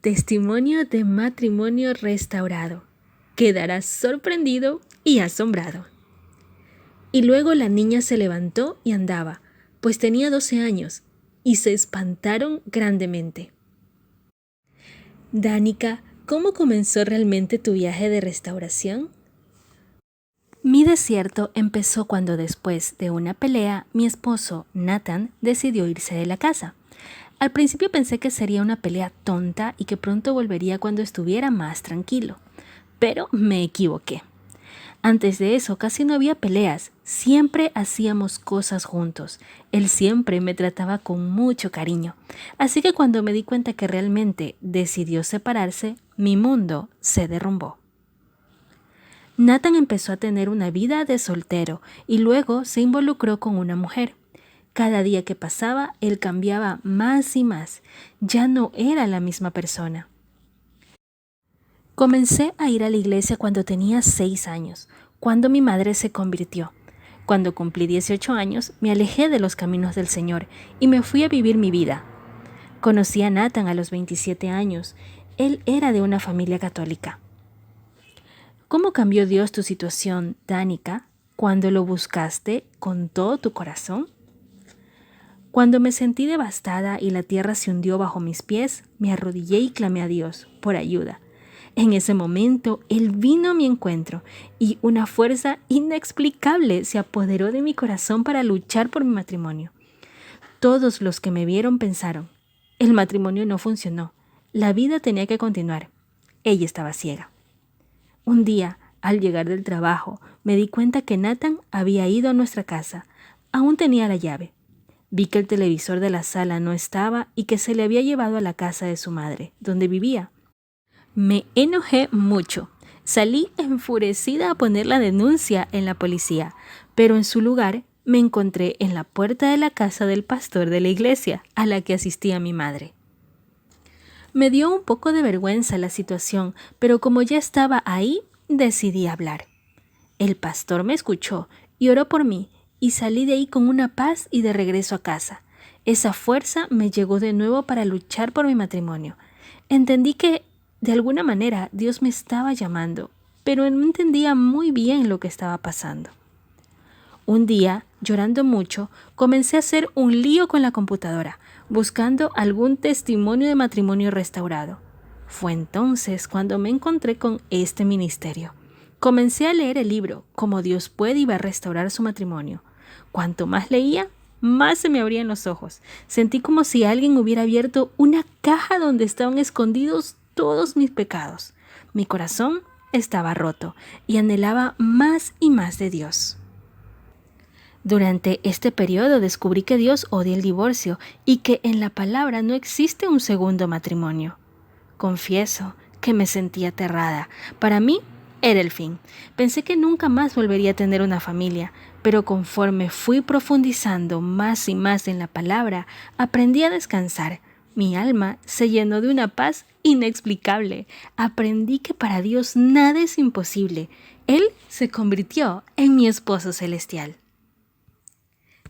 Testimonio de matrimonio restaurado. Quedarás sorprendido y asombrado. Y luego la niña se levantó y andaba, pues tenía 12 años, y se espantaron grandemente. Danica, ¿cómo comenzó realmente tu viaje de restauración? Mi desierto empezó cuando después de una pelea, mi esposo, Nathan, decidió irse de la casa. Al principio pensé que sería una pelea tonta y que pronto volvería cuando estuviera más tranquilo, pero me equivoqué. Antes de eso casi no había peleas, siempre hacíamos cosas juntos. Él siempre me trataba con mucho cariño, así que cuando me di cuenta que realmente decidió separarse, mi mundo se derrumbó. Nathan empezó a tener una vida de soltero y luego se involucró con una mujer. Cada día que pasaba, él cambiaba más y más. Ya no era la misma persona. Comencé a ir a la iglesia cuando tenía 6 años, cuando mi madre se convirtió. Cuando cumplí 18 años, me alejé de los caminos del Señor y me fui a vivir mi vida. Conocí a Nathan a los 27 años. Él era de una familia católica. ¿Cómo cambió Dios tu situación, Danica, cuando lo buscaste con todo tu corazón? Cuando me sentí devastada y la tierra se hundió bajo mis pies, me arrodillé y clamé a Dios por ayuda. En ese momento, Él vino a mi encuentro y una fuerza inexplicable se apoderó de mi corazón para luchar por mi matrimonio. Todos los que me vieron pensaron, el matrimonio no funcionó, la vida tenía que continuar. Ella estaba ciega. Un día, al llegar del trabajo, me di cuenta que Nathan había ido a nuestra casa. Aún tenía la llave. Vi que el televisor de la sala no estaba y que se le había llevado a la casa de su madre, donde vivía. Me enojé mucho. Salí enfurecida a poner la denuncia en la policía, pero en su lugar me encontré en la puerta de la casa del pastor de la iglesia a la que asistía mi madre. Me dio un poco de vergüenza la situación, pero como ya estaba ahí, decidí hablar. El pastor me escuchó y oró por mí, y salí de ahí con una paz y de regreso a casa. Esa fuerza me llegó de nuevo para luchar por mi matrimonio. Entendí que, de alguna manera, Dios me estaba llamando, pero no entendía muy bien lo que estaba pasando. Un día, llorando mucho, comencé a hacer un lío con la computadora, buscando algún testimonio de matrimonio restaurado. Fue entonces cuando me encontré con este ministerio. Comencé a leer el libro, Cómo Dios puede y va a restaurar su matrimonio. Cuanto más leía, más se me abrían los ojos. Sentí como si alguien hubiera abierto una caja donde estaban escondidos todos mis pecados. Mi corazón estaba roto y anhelaba más y más de Dios. Durante este periodo descubrí que Dios odia el divorcio y que en la palabra no existe un segundo matrimonio. Confieso que me sentí aterrada. Para mí era el fin. Pensé que nunca más volvería a tener una familia, pero conforme fui profundizando más y más en la palabra, aprendí a descansar. Mi alma se llenó de una paz inexplicable. Aprendí que para Dios nada es imposible. Él se convirtió en mi esposo celestial.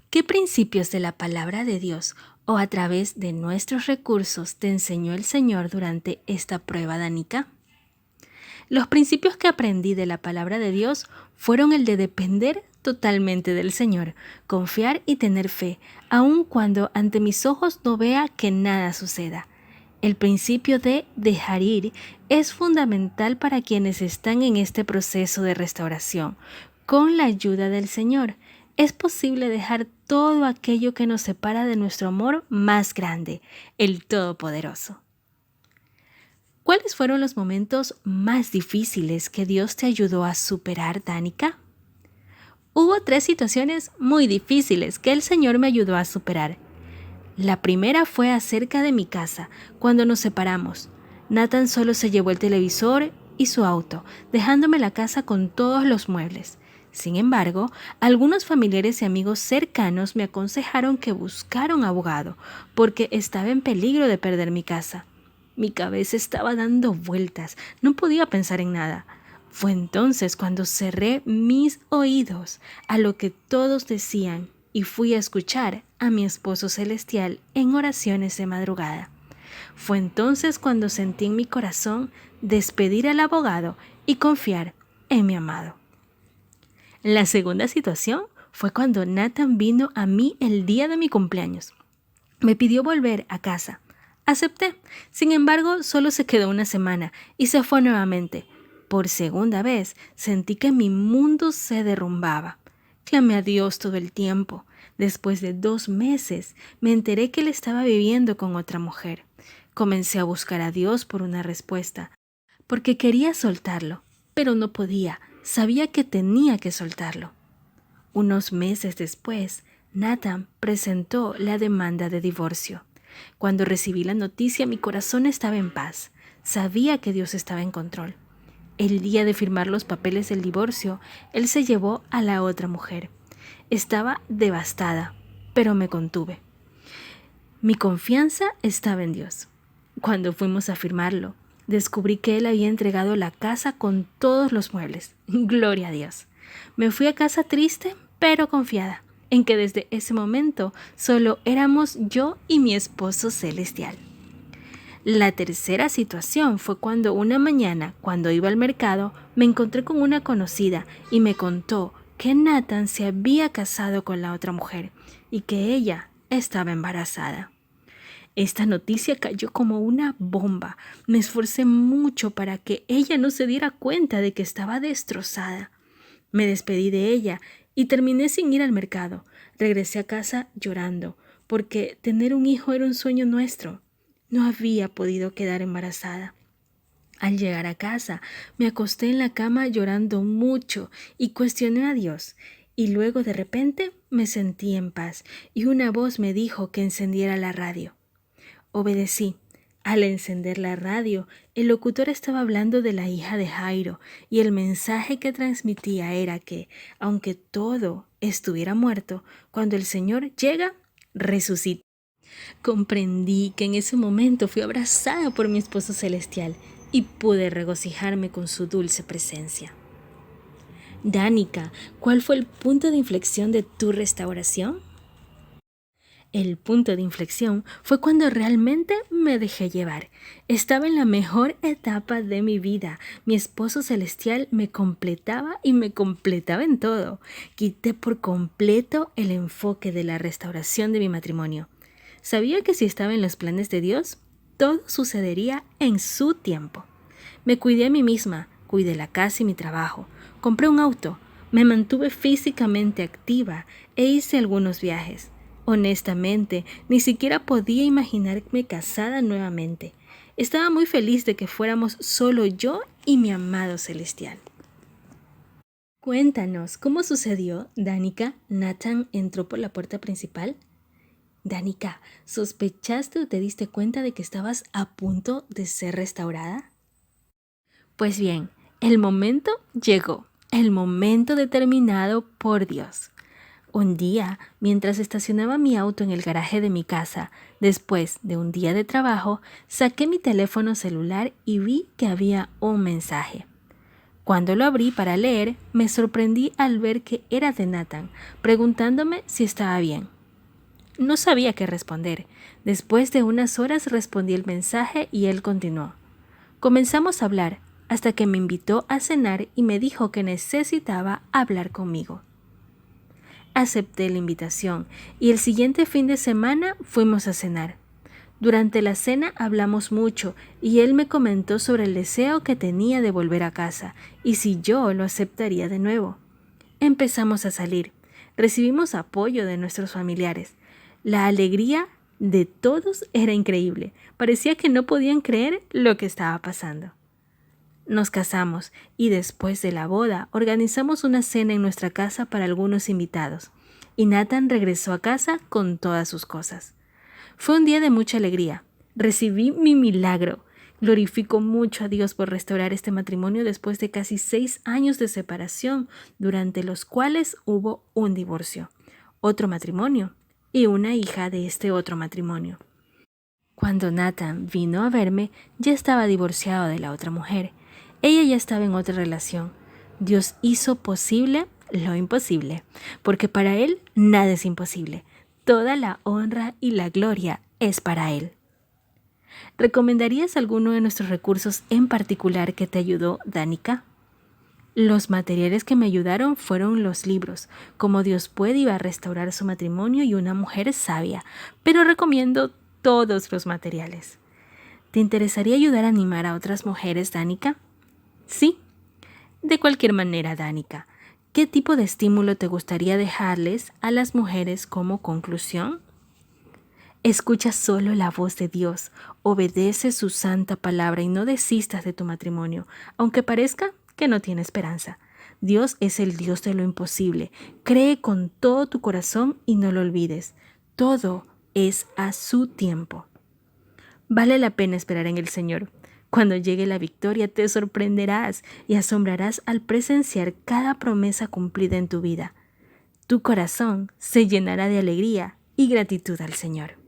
¿Qué principios de la palabra de Dios o a través de nuestros recursos te enseñó el Señor durante esta prueba, Danica? Los principios que aprendí de la palabra de Dios fueron el de depender totalmente del Señor, confiar y tener fe, aun cuando ante mis ojos no vea que nada suceda. El principio de dejar ir es fundamental para quienes están en este proceso de restauración. Con la ayuda del Señor, es posible dejar todo aquello que nos separa de nuestro amor más grande, el Todopoderoso. ¿Cuáles fueron los momentos más difíciles que Dios te ayudó a superar, Danica? Hubo 3 situaciones muy difíciles que el Señor me ayudó a superar. La primera fue acerca de mi casa, cuando nos separamos. Nathan solo se llevó el televisor y su auto, dejándome la casa con todos los muebles. Sin embargo, algunos familiares y amigos cercanos me aconsejaron que buscara un abogado, porque estaba en peligro de perder mi casa. Mi cabeza estaba dando vueltas, no podía pensar en nada. Fue entonces cuando cerré mis oídos a lo que todos decían y fui a escuchar a mi esposo celestial en oraciones de madrugada. Fue entonces cuando sentí en mi corazón despedir al abogado y confiar en mi amado. La segunda situación fue cuando Nathan vino a mí el día de mi cumpleaños. Me pidió volver a casa. Acepté. Sin embargo, solo se quedó una semana y se fue nuevamente. Por segunda vez sentí que mi mundo se derrumbaba. Clamé a Dios todo el tiempo. Después de 2 meses me enteré que él estaba viviendo con otra mujer. Comencé a buscar a Dios por una respuesta, porque quería soltarlo, pero no podía. Sabía que tenía que soltarlo. Unos meses después, Nathan presentó la demanda de divorcio. Cuando recibí la noticia, mi corazón estaba en paz. Sabía que Dios estaba en control. El día de firmar los papeles del divorcio, él se llevó a la otra mujer. Estaba devastada, pero me contuve. Mi confianza estaba en Dios. Cuando fuimos a firmarlo, descubrí que él había entregado la casa con todos los muebles. Gloria a Dios. Me fui a casa triste, pero confiada en que desde ese momento solo éramos yo y mi esposo celestial. La tercera situación fue cuando una mañana, cuando iba al mercado, me encontré con una conocida y me contó que Nathan se había casado con la otra mujer y que ella estaba embarazada. Esta noticia cayó como una bomba. Me esforcé mucho para que ella no se diera cuenta de que estaba destrozada. Me despedí de ella y terminé sin ir al mercado. Regresé a casa llorando, porque tener un hijo era un sueño nuestro. No había podido quedar embarazada. Al llegar a casa, me acosté en la cama llorando mucho y cuestioné a Dios. Y luego de repente me sentí en paz y una voz me dijo que encendiera la radio. Obedecí. Al encender la radio, el locutor estaba hablando de la hija de Jairo y el mensaje que transmitía era que, aunque todo estuviera muerto, cuando el Señor llega, resucita. Comprendí que en ese momento fui abrazada por mi esposo celestial y pude regocijarme con su dulce presencia. Danica, ¿cuál fue el punto de inflexión de tu restauración? El punto de inflexión fue cuando realmente me dejé llevar. Estaba en la mejor etapa de mi vida. Mi esposo celestial me completaba y me completaba en todo. Quité por completo el enfoque de la restauración de mi matrimonio. Sabía que si estaba en los planes de Dios, todo sucedería en su tiempo. Me cuidé a mí misma, cuidé la casa y mi trabajo. Compré un auto, me mantuve físicamente activa e hice algunos viajes. Honestamente, ni siquiera podía imaginarme casada nuevamente. Estaba muy feliz de que fuéramos solo yo y mi amado celestial. Cuéntanos, ¿cómo sucedió, Danica? ¿Nathan entró por la puerta principal? Danica, ¿sospechaste o te diste cuenta de que estabas a punto de ser restaurada? Pues bien, el momento llegó, el momento determinado por Dios. Un día, mientras estacionaba mi auto en el garaje de mi casa, después de un día de trabajo, saqué mi teléfono celular y vi que había un mensaje. Cuando lo abrí para leer, me sorprendí al ver que era de Nathan, preguntándome si estaba bien. No sabía qué responder. Después de unas horas respondí el mensaje y él continuó. Comenzamos a hablar, hasta que me invitó a cenar y me dijo que necesitaba hablar conmigo. Acepté la invitación y el siguiente fin de semana fuimos a cenar. Durante la cena hablamos mucho y él me comentó sobre el deseo que tenía de volver a casa y si yo lo aceptaría de nuevo. Empezamos a salir. Recibimos apoyo de nuestros familiares. La alegría de todos era increíble. Parecía que no podían creer lo que estaba pasando. Nos casamos y después de la boda organizamos una cena en nuestra casa para algunos invitados y Nathan regresó a casa con todas sus cosas. Fue un día de mucha alegría. Recibí mi milagro. Glorifico mucho a Dios por restaurar este matrimonio después de casi 6 años de separación, durante los cuales hubo un divorcio, otro matrimonio y una hija de este otro matrimonio. Cuando Nathan vino a verme, ya estaba divorciado de la otra mujer. Ella ya estaba en otra relación. Dios hizo posible lo imposible, porque para Él nada es imposible. Toda la honra y la gloria es para Él. ¿Recomendarías alguno de nuestros recursos en particular que te ayudó, Danica? Los materiales que me ayudaron fueron los libros, Cómo Dios puede y va a restaurar su matrimonio y Una mujer sabia, pero recomiendo todos los materiales. ¿Te interesaría ayudar a animar a otras mujeres, Danica? Sí. De cualquier manera, Danica, ¿qué tipo de estímulo te gustaría dejarles a las mujeres como conclusión? Escucha solo la voz de Dios, obedece su santa palabra y no desistas de tu matrimonio, aunque parezca que no tiene esperanza. Dios es el Dios de lo imposible. Cree con todo tu corazón y no lo olvides. Todo es a su tiempo. Vale la pena esperar en el Señor. Cuando llegue la victoria te sorprenderás y asombrarás al presenciar cada promesa cumplida en tu vida. Tu corazón se llenará de alegría y gratitud al Señor.